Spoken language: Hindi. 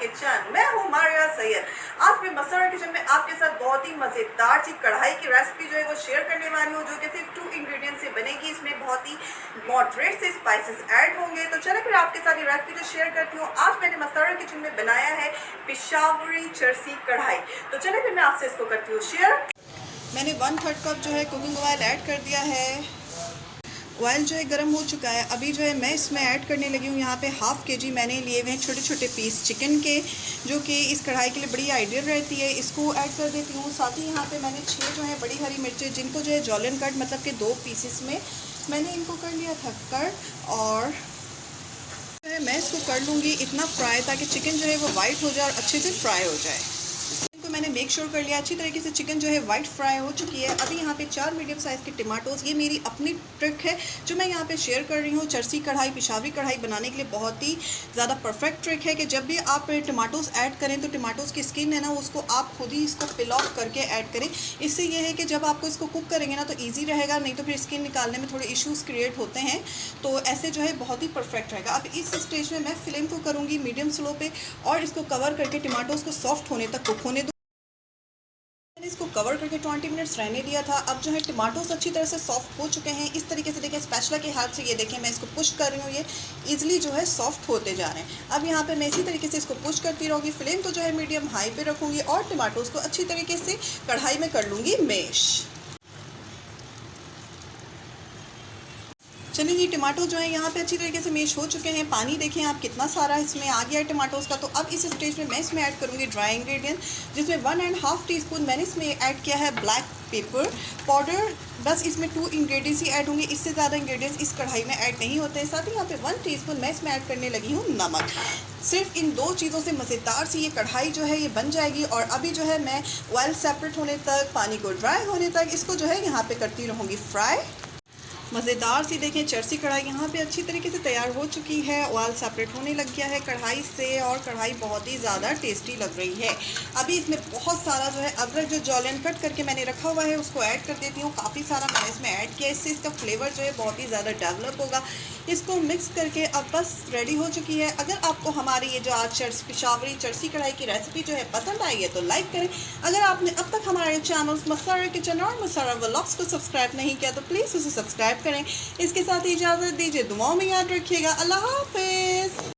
किचन। मैं हूँ मारिया सैयद। आज मैं मसारा किचन में आपके साथ बहुत ही मज़ेदार सी कढ़ाई की रेसिपी जो है वो शेयर करने वाली हूँ, जो कि सिर्फ 2 इंग्रेडिएंट से बनेगी। इसमें बहुत ही मॉडरेट से स्पाइसेस ऐड होंगे। तो चले फिर आपके साथ ये रेसिपी जो शेयर करती हूँ। आज मैंने मसारा किचन में बनाया है पेशावरी चरसी कढ़ाई। तो चले फिर मैं आपसे इसको करती हूँ शेयर। मैंने 1/3 कप जो है कुकिंग ऑयल ऐड कर दिया है। ऑयल जो है गर्म हो चुका है। अभी जो है मैं इसमें ऐड करने लगी हूँ यहाँ पे ½ kg मैंने लिए हुए हैं छोटे छोटे पीस चिकन के, जो कि इस कढ़ाई के लिए बड़ी आइडियल रहती है। इसको ऐड कर देती हूँ। साथ ही यहाँ पे मैंने 6 जो है बड़ी हरी मिर्चें, जिनको जो है जॉलन कट मतलब कि 2 पीसेस में मैंने इनको कर लिया था कट। और जो है मैं इसको कर लूँगी इतना फ्राई ताकि चिकन जो है वो वाइट हो जाए और अच्छे से फ्राई हो जाए। मैंने मेक श्योर कर लिया अच्छी तरीके से चिकन जो है वाइट फ्राई हो चुकी है। अभी यहाँ पे 4 मीडियम साइज़ के टमाटोज़, ये मेरी अपनी ट्रिक है जो मैं यहाँ पे शेयर कर रही हूँ। चरसी कढ़ाई, पेशावरी कढ़ाई बनाने के लिए बहुत ही ज़्यादा परफेक्ट ट्रिक है कि जब भी आप टमाटोज़ ऐड करें तो टमाटोज़ की स्किन है ना, उसको आप खुद ही इसको पिल ऑफ करके ऐड करें। इससे ये है कि जब आपको इसको कुक करेंगे ना तो ईजी रहेगा, नहीं तो फिर स्किन निकालने में थोड़े इशूज़ क्रिएट होते हैं। तो ऐसे जो है बहुत ही परफेक्ट रहेगा। अब इस स्टेज में मैं फ्लेम को करूँगी मीडियम स्लो पे और इसको कवर करके टमाटोज़ को सॉफ्ट होने तक कुक होने। मैंने इसको कवर करके 20 मिनट्स रहने दिया था। अब जो है टमाटोस अच्छी तरह से सॉफ्ट हो चुके हैं। इस तरीके से देखें, स्पैचुला के हेल्प से ये देखें मैं इसको पुश कर रही हूँ, ये इजीली जो है सॉफ्ट होते जा रहे हैं। अब यहाँ पे मैं इसी तरीके से इसको पुश करती रहूँगी। फ्लेम तो जो है मीडियम हाई पे रखूँगी और टमाटोस को अच्छी तरीके से कढ़ाई में कर लूँगी मैश। चलिए जी, टमाटो जो है यहाँ पे अच्छी तरीके से मैश हो चुके हैं। पानी देखें आप कितना सारा इसमें आ गया है टमाटोज़ का। तो अब इस स्टेज में मैं इसमें ऐड करूँगी ड्राई इंग्रेडिएंट, जिसमें 1½ टीस्पून मैंने इसमें ऐड किया है ब्लैक पेपर पाउडर। बस इसमें 2 इंग्रेडिएंट्स ही ऐड होंगे, इससे ज़्यादा इंग्रेडिएंट्स इस कढ़ाई में ऐड नहीं होते हैं। साथ ही यहाँ पे 1 टीस्पून मैं इसमें ऐड करने लगी हूँ नमक। सिर्फ इन 2 चीज़ों से मज़ेदार सी ये कढ़ाई जो है ये बन जाएगी। और अभी जो है मैं ऑयल सेपरेट होने तक, पानी को ड्राई होने तक इसको जो है यहाँ पे करती रहूँगी फ्राई। मज़ेदार सी देखें चरसी कढ़ाई यहाँ पे अच्छी तरीके से तैयार हो चुकी है। ऑयल सेपरेट होने लग गया है कढ़ाई से और कढ़ाई बहुत ही ज़्यादा टेस्टी लग रही है। अभी इसमें बहुत सारा जो है अदरक जो जॉलन कट करके मैंने रखा हुआ है उसको ऐड कर देती हूँ। काफ़ी सारा मैंने इसमें ऐड किया, इससे इसका फ्लेवर जो है बहुत ही ज़्यादा डेवलप होगा। इसको मिक्स करके अब बस रेडी हो चुकी है। अगर आपको हमारी ये जो आज पेशावरी चरसी कढ़ाई की रेसिपी जो है पसंद आई है तो लाइक करें। अगर आपने अब तक हमारे चैनल मसारा किचन और मसारा व्लॉग्स को सब्सक्राइब नहीं किया तो प्लीज़ उसे सब्सक्राइब करें। इसके साथ ही इजाज़त दीजिए, दुआओं में याद रखिएगा। अल्लाह हाफ़िज़।